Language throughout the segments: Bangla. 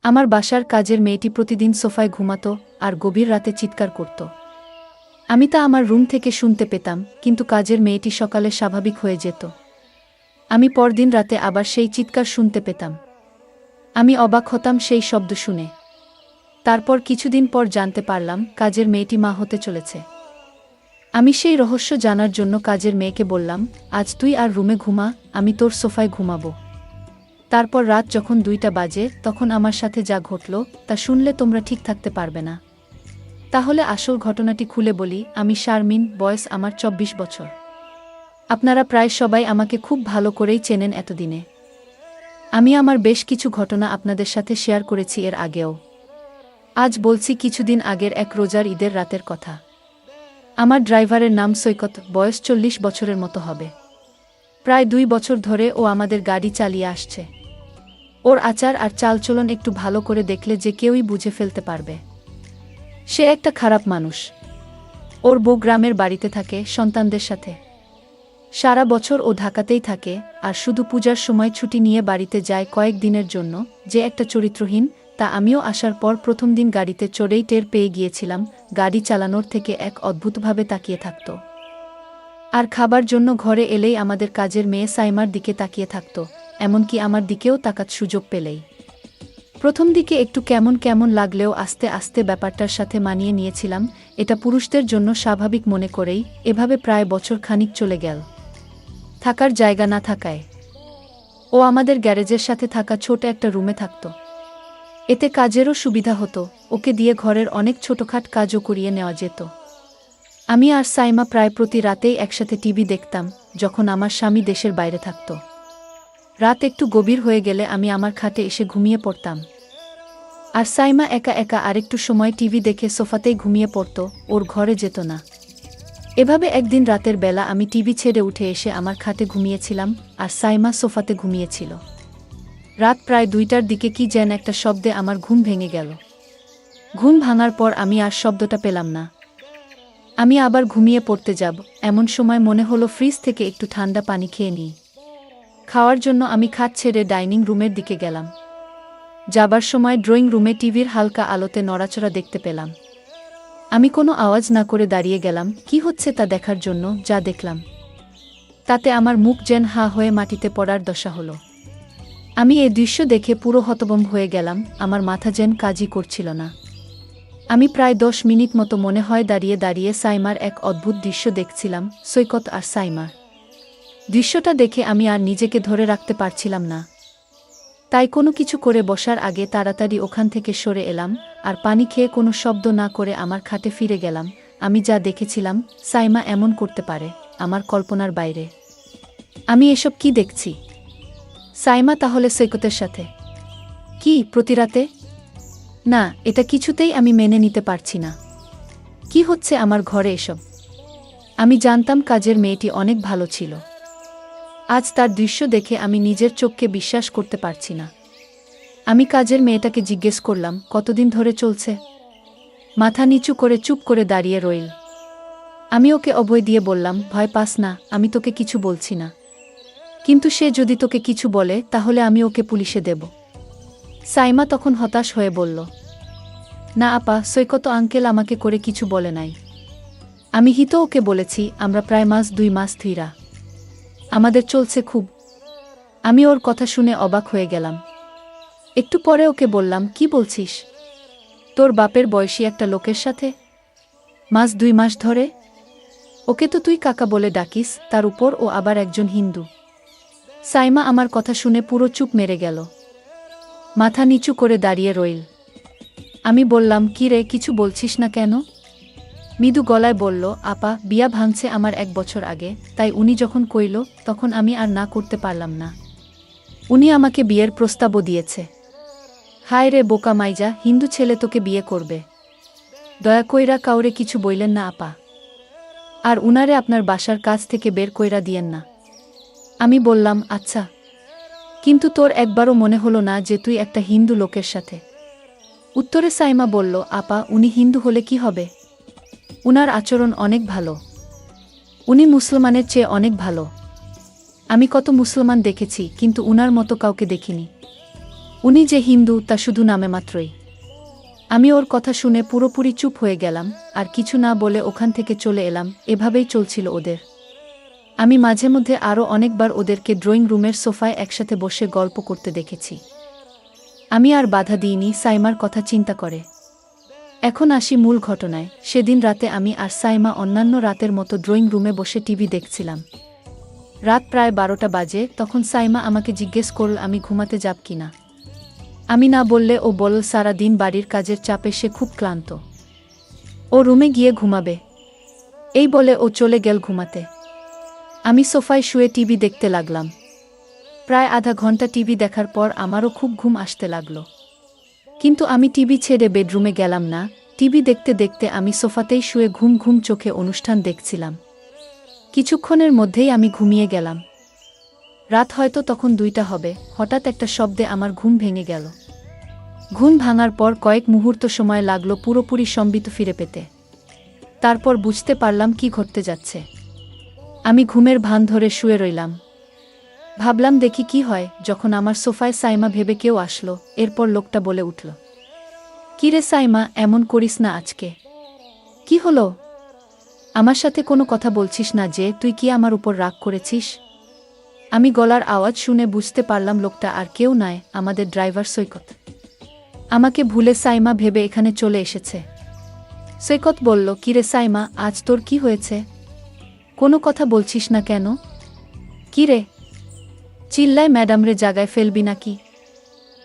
আমার বাসার কাজের মেয়েটি প্রতিদিন সোফায় ঘুমাতো আর গভীর রাতে চিৎকার করত। আমি তা আমার রুম থেকে শুনতে পেতাম, কিন্তু কাজের মেয়েটি সকালে স্বাভাবিক হয়ে যেত। আমি পরদিন রাতে আবার সেই চিৎকার শুনতে পেতাম। আমি অবাক হতাম সেই শব্দ শুনে। তারপর কিছুদিন পর জানতে পারলাম কাজের মেয়েটি মা হতে চলেছে। আমি সেই রহস্য জানার জন্য কাজের মেয়েকে বললাম, আজ তুই আর রুমে ঘুমা, আমি তোর সোফায় ঘুমাবো। তারপর রাত যখন 2টা বাজে তখন আমার সাথে যা ঘটল তা শুনলে তোমরা ঠিক থাকতে পারবে না। তাহলে আসল ঘটনাটি খুলে বলি। আমি শারমিন, বয়স আমার 24 বছর। আপনারা প্রায় সবাই আমাকে খুব ভালো করেই চেনেন এতদিনে। আমি আমার বেশ কিছু ঘটনা আপনাদের সাথে শেয়ার করেছি এর আগেও। আজ বলছি কিছুদিন আগের এক রোজার ঈদের রাতের কথা। আমার ড্রাইভারের নাম সৈকত, বয়স 40 বছরের মতো হবে। প্রায় 2 বছর ধরে ও আমাদের গাড়ি চালিয়ে আসছে। ওর আচার আর চালচলন একটু ভালো করে দেখলে যে কেউই বুঝে ফেলতে পারবে সে একটা খারাপ মানুষ। ওর বউ গ্রামের বাড়িতে থাকে সন্তানদের সাথে। সারা বছর ও ঢাকাতেই থাকে, আর শুধু পূজার সময় ছুটি নিয়ে বাড়িতে যায় কয়েক দিনের জন্য। যে একটা চরিত্রহীন তা আমিও আসার পর প্রথম দিন গাড়িতে চড়েই টের পেয়ে গিয়েছিলাম। গাড়ি চালানোর থেকে এক অদ্ভুতভাবে তাকিয়ে থাকত, আর খাবার জন্য ঘরে এলেই আমাদের কাজের মেয়ে সাইমার দিকে তাকিয়ে থাকত, এমনকি আমার দিকেও তাকাত সুযোগ পেলেই। প্রথম দিকে একটু কেমন কেমন লাগলেও আস্তে আস্তে ব্যাপারটার সাথে মানিয়ে নিয়েছিলাম। এটা পুরুষদের জন্য স্বাভাবিক মনে করেই এভাবে প্রায় বছর খানিক চলে গেল। থাকার জায়গা না থাকায় ও আমাদের গ্যারেজের সাথে থাকা ছোট একটা রুমে থাকত। এতে কাজেরও সুবিধা হতো, ওকে দিয়ে ঘরের অনেক ছোটখাট কাজও করিয়ে নেওয়া যেত। আমি আর সাইমা প্রায় প্রতি রাতেই একসাথে টিভি দেখতাম, যখন আমার স্বামী দেশের বাইরে থাকত। রাত একটু গভীর হয়ে গেলে আমি আমার খাটে এসে ঘুমিয়ে পড়তাম, আর সাইমা একা একা আরেকটু সময় টিভি দেখে সোফাতেই ঘুমিয়ে পড়ত, ওর ঘরে যেত না। এভাবে একদিন রাতের বেলা আমি টিভি ছেড়ে উঠে এসে আমার খাটে ঘুমিয়েছিলাম, আর সাইমা সোফাতে ঘুমিয়েছিল। রাত প্রায় 2টার দিকে কি যেন একটা শব্দে আমার ঘুম ভেঙে গেল। ঘুম ভাঙার পর আমি আর শব্দটা পেলাম না। আমি আবার ঘুমিয়ে পড়তে যাব, এমন সময় মনে হলো ফ্রিজ থেকে একটু ঠান্ডা পানি খেয়ে নিই। খাওয়ার জন্য আমি খাট ছেড়ে ডাইনিং রুমের দিকে গেলাম। যাবার সময় ড্রয়িং রুমে টিভির হালকা আলোতে নড়াচড়া দেখতে পেলাম। আমি কোনো আওয়াজ না করে দাঁড়িয়ে গেলাম কি হচ্ছে তা দেখার জন্য। যা দেখলাম তাতে আমার মুখ যেন হা হয়ে মাটিতে পড়ার দশা হলো। আমি এই দৃশ্য দেখে পুরো হতভম্ব হয়ে গেলাম, আমার মাথা যেন কাজই করছিল না। আমি প্রায় 10 মিনিট মতো মনে হয় দাঁড়িয়ে দাঁড়িয়ে সাইমার এক অদ্ভুত দৃশ্য দেখছিলাম, সৈকত আর সাইমার। দৃশ্যটা দেখে আমি আর নিজেকে ধরে রাখতে পারছিলাম না। তাই কোনো কিছু করে বসার আগে তাড়াতাড়ি ওখান থেকে সরে এলাম, আর পানি খেয়ে কোনো শব্দ না করে আমার খাটে ফিরে গেলাম। আমি যা দেখেছিলাম সাইমা এমন করতে পারে, আমার কল্পনার বাইরে। আমি এসব কি দেখছি? সাইমা তাহলে সৈকতের সাথে? কি প্রতি রাতে? না, এটা কিছুতেই আমি মেনে নিতে পারছি না। কি হচ্ছে আমার ঘরে এসব? আমি জানতাম কাজের মেয়েটি অনেক ভালো ছিল। আজ তার দৃশ্য দেখে আমি নিজের চোখকে বিশ্বাস করতে পারছি না। আমি কাজের মেয়েটাকে জিজ্ঞেস করলাম, কতদিন ধরে চলছে? মাথা নিচু করে চুপ করে দাঁড়িয়ে রইল। আমি ওকে অভয় দিয়ে বললাম, ভয় পাস না, আমি তোকে কিছু বলছি না। কিন্তু সে যদি তোকে কিছু বলে তাহলে আমি ওকে পুলিশে দেব। সাইমা তখন হতাশ হয়ে বলল, না আপা, সৈকত আঙ্কেল আমাকে করে কিছু বলে নাই। আমি হিতো ওকে বলেছি আমরা প্রায় 2 মাস ধইরা আমাদের চলছে খুব। আমি ওর কথা শুনে অবাক হয়ে গেলাম। একটু পরে ওকে বললাম, কি বলছিস? তোর বাপের বয়সী একটা লোকের সাথে 2 মাস ধরে? ওকে তো তুই কাকা বলে ডাকিস, তার উপর ও আবার একজন হিন্দু। সাইমা আমার কথা শুনে পুরো চুপ মেরে গেল, মাথা নিচু করে দাঁড়িয়ে রইল। আমি বললাম, কি রে, কিছু বলছিস না কেন? মৃদু গলায় বলল, আপা, বিয়া ভাঙছে আমার 1 বছর আগে, তাই উনি যখন কইল তখন আমি আর না করতে পারলাম না। উনি আমাকে বিয়ের প্রস্তাবও দিয়েছে। হায় রে বোকা মাইজা, হিন্দু ছেলে তোকে বিয়ে করবে? দয়া কইরা কাউরে কিছু বইলেন না আপা, আর উনারে আপনার বাসার কাছ থেকে বের কইরা দিয়েন না। আমি বললাম, আচ্ছা, কিন্তু তোর একবারও মনে হলো না যে তুই একটা হিন্দু লোকের সাথে? উত্তরে সাইমা বলল, আপা, উনি হিন্দু হলে কি হবে? উনার আচরণ অনেক ভালো। উনি মুসলমানের চেয়ে অনেক ভালো। আমি কত মুসলমান দেখেছি, কিন্তু উনার মতো কাউকে দেখিনি। উনি যে হিন্দু তা শুধু নামে মাত্রই। আমি ওর কথা শুনে পুরোপুরি চুপ হয়ে গেলাম, আর কিছু না বলে ওখান থেকে চলে এলাম। এভাবেই চলছিল ওদের। আমি মাঝে মধ্যে আরও অনেকবার ওদেরকে ড্রয়িং রুমের সোফায় একসাথে বসে গল্প করতে দেখেছি। আমি আর বাধা দিইনি সাইমার কথা চিন্তা করে। এখন আসি মূল ঘটনায়। সেদিন রাতে আমি আর সাইমা অন্যান্য রাতের মতো ড্রয়িং রুমে বসে টিভি দেখছিলাম। রাত প্রায় 12টা বাজে। তখন সাইমা আমাকে জিজ্ঞেস করল আমি ঘুমাতে যাব কিনা। আমি না বললে ও বলল সারা দিন বাড়ির কাজের চাপে সে খুব ক্লান্ত, ও রুমে গিয়ে ঘুমাবে। এই বলে ও চলে গেল ঘুমাতে। আমি সোফায় শুয়ে টিভি দেখতে লাগলাম। প্রায় আধা ঘন্টা টিভি দেখার পর আমারও খুব ঘুম আসতে লাগলো। কিন্তু আমি টিভি ছেড়ে বেডরুমে গেলাম না। টিভি দেখতে দেখতে আমি সোফাতেই শুয়ে ঘুম ঘুম চোখে অনুষ্ঠান দেখছিলাম। কিছুক্ষণের মধ্যেই আমি ঘুমিয়ে গেলাম। রাত হয়তো তখন 2টা হবে। হঠাৎ একটা শব্দে আমার ঘুম ভেঙে গেল। ঘুম ভাঙার পর কয়েক মুহূর্ত সময় লাগলো পুরোপুরি সম্বিত ফিরে পেতে। তারপর বুঝতে পারলাম কি ঘটতে যাচ্ছে। আমি ঘুমের ভান ধরে শুয়ে রইলাম। ভাবলাম দেখি কি হয়। যখন আমার সোফায় সাইমা ভেবে কেউ আসলো। এরপর লোকটা বলে উঠল, কি রে সাইমা, এমন করিস না আজকে। কি হলো? আমার সাথে কোনো কথা বলছিস না যে? তুই কি আমার উপর রাগ করেছিস? আমি গলার আওয়াজ শুনে বুঝতে পারলাম লোকটা আর কেউ নয়, আমাদের ড্রাইভার সৈকত। আমাকে ভুলে সাইমা ভেবে এখানে চলে এসেছে। সৈকত বলল, কি রে সাইমা, আজ তোর কি হয়েছে? কোনো কথা বলছিস না কেন? কি রে? চিল্লায় ম্যাডামরে জাগায় ফেলবি নাকি?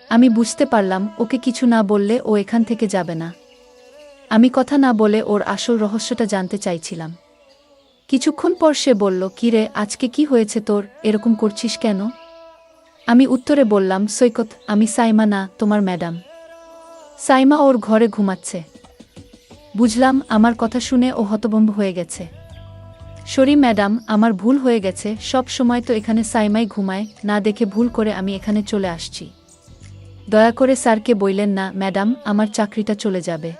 আমি বুঝতে পারলাম ওকে কিছু না বললে ও এখান থেকে যাবে না। আমি কথা না বলে ওর আসল রহস্যটা জানতে চাইছিলাম। কিছুক্ষণ পর সে বলল, কি রে, আজকে কি হয়েছে তোর, এরকম করছিস কেন? আমি উত্তরে বললাম, সৈকত, আমি সাইমা না, তোমার ম্যাডাম। সাইমা ওর ঘরে ঘুমাচ্ছে। বুঝলাম। আমার কথা শুনে ও হতভম্ব হয়ে গেছে। সরি ম্যাডাম, আমার ভুল হয়ে গেছে। সব সময় তো এখানে সাইমাই ঘুমায়, না দেখে ভুল করে আমি এখানে চলে আসছি। দয়া করে স্যারকে বললেন না ম্যাডাম, আমার চাকরিটা চলে যাবে।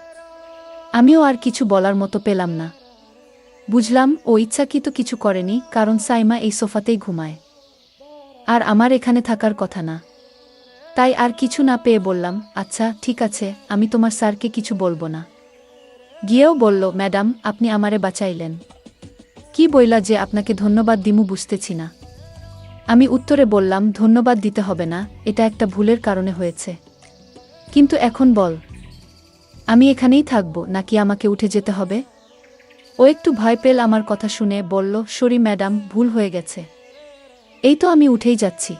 আমিও আর কিছু বলার মতো পেলাম না। বুঝলাম ও ইচ্ছাকৃত কিছু করেনি, কারণ সাইমা এই সোফাতেই ঘুমায়, আর আমার এখানে থাকার কথা না। তাই আর কিছু না পেয়ে বললাম, আচ্ছা ঠিক আছে, আমি তোমার স্যারকে কিছু বলবো না। গিয়েও বলল, ম্যাডাম, আপনি আমারে বাঁচাইলেন। কি বইলা যে আপনাকে ধন্যবাদ দিমু বুঝতেছি না। আমি উত্তরে বললাম, ধন্যবাদ দিতে হবে না, এটা একটা ভুলের কারণে হয়েছে। কিন্তু এখন বল, আমি এখানেই থাকব নাকি আমাকে উঠে যেতে হবে? ও একটু ভয় পেল আমার কথা শুনে, বলল, সরি ম্যাডাম, ভুল হয়ে গেছে। এই তো আমি উঠেই যাচ্ছি।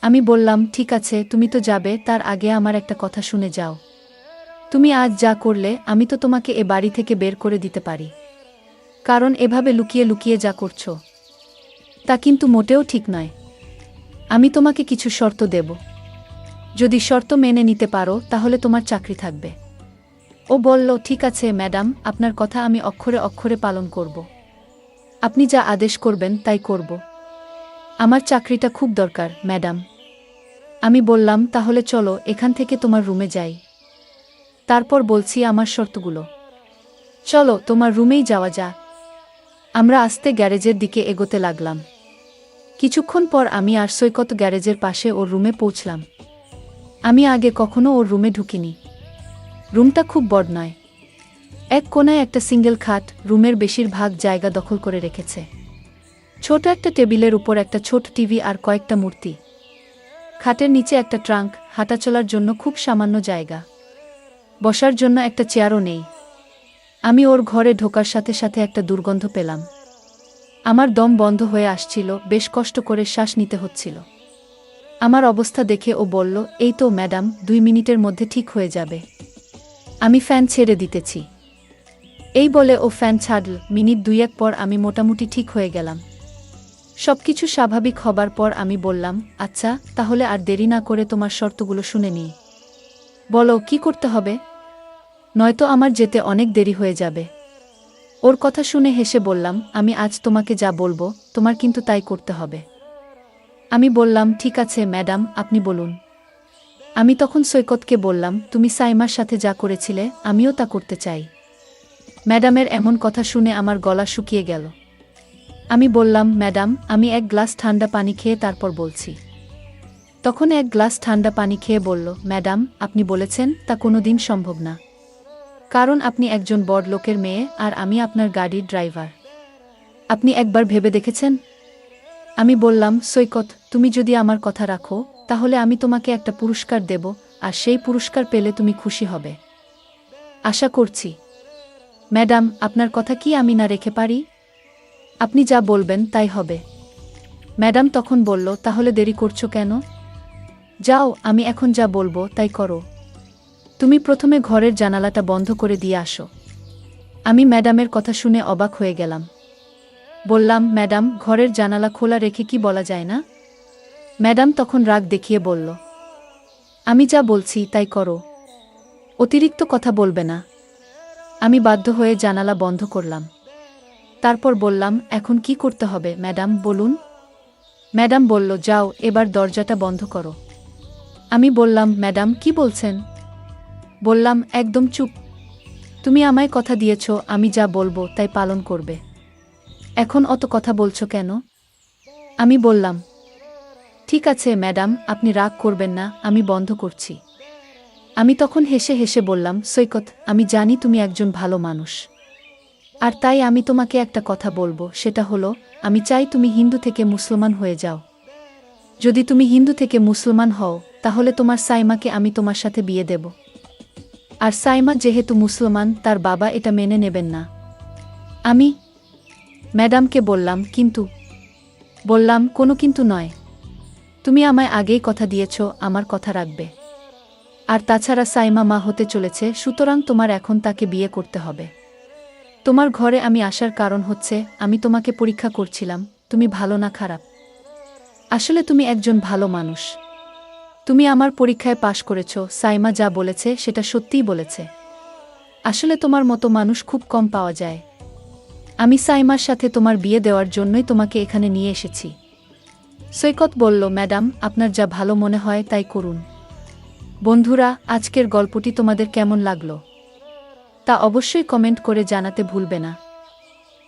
আমি বললাম, ঠিক আছে, তুমি তো যাবে, তার আগে আমার একটা কথা শুনে যাও। তুমি আজ যা করলে, আমি তো তোমাকে এ বাড়ি থেকে বের করে দিতে পারি। কারণ এভাবে লুকিয়ে লুকিয়ে যা করছো, তা কিন্তু মোটেও ঠিক নয়। আমি তোমাকে কিছু শর্ত দেব। যদি শর্ত মেনে নিতে পারো তাহলে তোমার চাকরি থাকবে। ও বলল, ঠিক আছে ম্যাডাম, আপনার কথা আমি অক্ষরে অক্ষরে পালন করব। আপনি যা আদেশ করবেন তাই করব। আমার চাকরিটা খুব দরকার ম্যাডাম। আমি বললাম, তাহলে চলো এখান থেকে তোমার রুমে যাই। তারপর বলছি আমার শর্তগুলো। চলো তোমার রুমেই যাওয়া যাক। আমরা আস্তে গ্যারেজের দিকে এগোতে লাগলাম। কিছুক্ষণ পর আমি আর সৈকত গ্যারেজের পাশে ওর রুমে পৌঁছলাম। আমি আগে কখনো ওর রুমে ঢুকিনি। রুমটা খুব বড় নয়। এক কোণায় একটা সিঙ্গেল খাট রুমের বেশিরভাগ জায়গা দখল করে রেখেছে। ছোট একটা টেবিলের উপর একটা ছোট টিভি আর কয়েকটা মূর্তি। খাটের নিচে একটা ট্রাঙ্ক, হাঁটাচলার জন্য খুব সামান্য জায়গা। বসার জন্য একটা চেয়ারও নেই। আমি ওর ঘরে ঢোকার সাথে সাথে একটা দুর্গন্ধ পেলাম। আমার দম বন্ধ হয়ে আসছিল, বেশ কষ্ট করে শ্বাস নিতে হচ্ছিল। আমার অবস্থা দেখে ও বলল, এই তো ম্যাডাম, 2 মিনিটের মধ্যে ঠিক হয়ে যাবে। আমি ফ্যান ছেড়ে দিতেছি। এই বলে ও ফ্যান ছাড়ল। মিনিট 2-1 পর আমি মোটামুটি ঠিক হয়ে গেলাম। সবকিছু স্বাভাবিক হবার পর আমি বললাম, আচ্ছা তাহলে আর দেরি না করে তোমার শর্তগুলো শুনে নিই। বলো কি করতে হবে, নয়তো আমার যেতে অনেক দেরি হয়ে যাবে। ওর কথা শুনে হেসে বললাম, আমি আজ তোমাকে যা বলবো তোমার কিন্তু তাই করতে হবে। আমি বললাম, ঠিক আছে ম্যাডাম, আপনি বলুন। আমি তখন সৈকতকে বললাম, তুমি সাইমার সাথে যা করেছিলে আমিও তা করতে চাই। ম্যাডামের এমন কথা শুনে আমার গলা শুকিয়ে গেল। আমি বললাম, ম্যাডাম, আমি 1 গ্লাস ঠান্ডা পানি খেয়ে তারপর বলছি। তখন এক গ্লাস ঠান্ডা পানি খেয়ে বলল, ম্যাডাম, আপনি বলেছেন তা কোনোদিন সম্ভব না। কারণ আপনি একজন বড় লোকের মেয়ে আর আমি আপনার গাড়ির ড্রাইভার। আপনি একবার ভেবে দেখেছেন? আমি বললাম, সৈকত, তুমি যদি আমার কথা রাখো তাহলে আমি তোমাকে একটা পুরস্কার দেব, আর সেই পুরস্কার পেলে তুমি খুশি হবে। আশা করছি। ম্যাডাম, আপনার কথা কি আমি না রেখে পারি? আপনি যা বলবেন তাই হবে। ম্যাডাম তখন বলল, তাহলে দেরি করছো কেন? যাও, আমি এখন যা বলবো তাই করো। তুমি প্রথমে ঘরের জানালাটা বন্ধ করে দিয়ে আসো। আমি ম্যাডামের কথা শুনে অবাক হয়ে গেলাম। বললাম, ম্যাডাম, ঘরের জানালা খোলা রেখে কি বলা যায় না? ম্যাডাম তখন রাগ দেখিয়ে বলল, আমি যা বলছি তাই করো, অতিরিক্ত কথা বলবে না। আমি বাধ্য হয়ে জানালা বন্ধ করলাম। তারপর বললাম, এখন কি করতে হবে ম্যাডাম, বলুন। ম্যাডাম বলল, যাও, এবার দরজাটা বন্ধ করো। আমি বললাম, ম্যাডাম, কি বলছেন? বললাম, একদম চুপ। তুমি আমায় কথা দিয়েছ আমি যা বলবো তাই পালন করবে। এখন অত কথা বলছো কেন? আমি বললাম, ঠিক আছে ম্যাডাম, আপনি রাগ করবেন না, আমি বন্ধ করছি। আমি তখন হেসে হেসে বললাম, সৈকত, আমি জানি তুমি একজন ভালো মানুষ। আর তাই আমি তোমাকে একটা কথা বলবো, সেটা হলো, আমি চাই তুমি হিন্দু থেকে মুসলমান হয়ে যাও। যদি তুমি হিন্দু থেকে মুসলমান হও তাহলে তোমার সাইমাকে আমি তোমার সাথে বিয়ে দেব। আর সাইমা যেহেতু মুসলমান, তার বাবা এটা মেনে নেবেন না। আমি ম্যাডামকে বললাম, কিন্তু? বললাম, কোনো কিন্তু নয়। তুমি আমায় আগেই কথা দিয়েছ আমার কথা রাখবে। আর তাছাড়া সাইমা মা হতে চলেছে, সুতরাং তোমার এখন তাকে বিয়ে করতে হবে। তোমার ঘরে আমি আসার কারণ হচ্ছে, আমি তোমাকে পরীক্ষা করছিলাম তুমি ভালো না খারাপ। আসলে তুমি একজন ভালো মানুষ। তুমি আমার পরীক্ষায় পাশ করেছ, সাইমা যা বলেছে সেটা সত্যিই বলেছে। আসলে তোমার মতো মানুষ খুব কম পাওয়া যায়। আমি সাইমার সাথে তোমার বিয়ে দেওয়ার জন্যই তোমাকে এখানে নিয়ে এসেছি। সৈকত বলল, ম্যাডাম, আপনার যা ভালো মনে হয় তাই করুন। বন্ধুরা, আজকের গল্পটি তোমাদের কেমন লাগলো তা অবশ্যই কমেন্ট করে জানাতে ভুলবে না।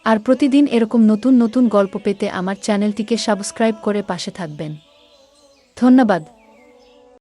আর প্রতিদিন এরকম নতুন নতুন গল্প পেতে আমার চ্যানেলটিকে সাবস্ক্রাইব করে পাশে থাকবেন। ধন্যবাদ।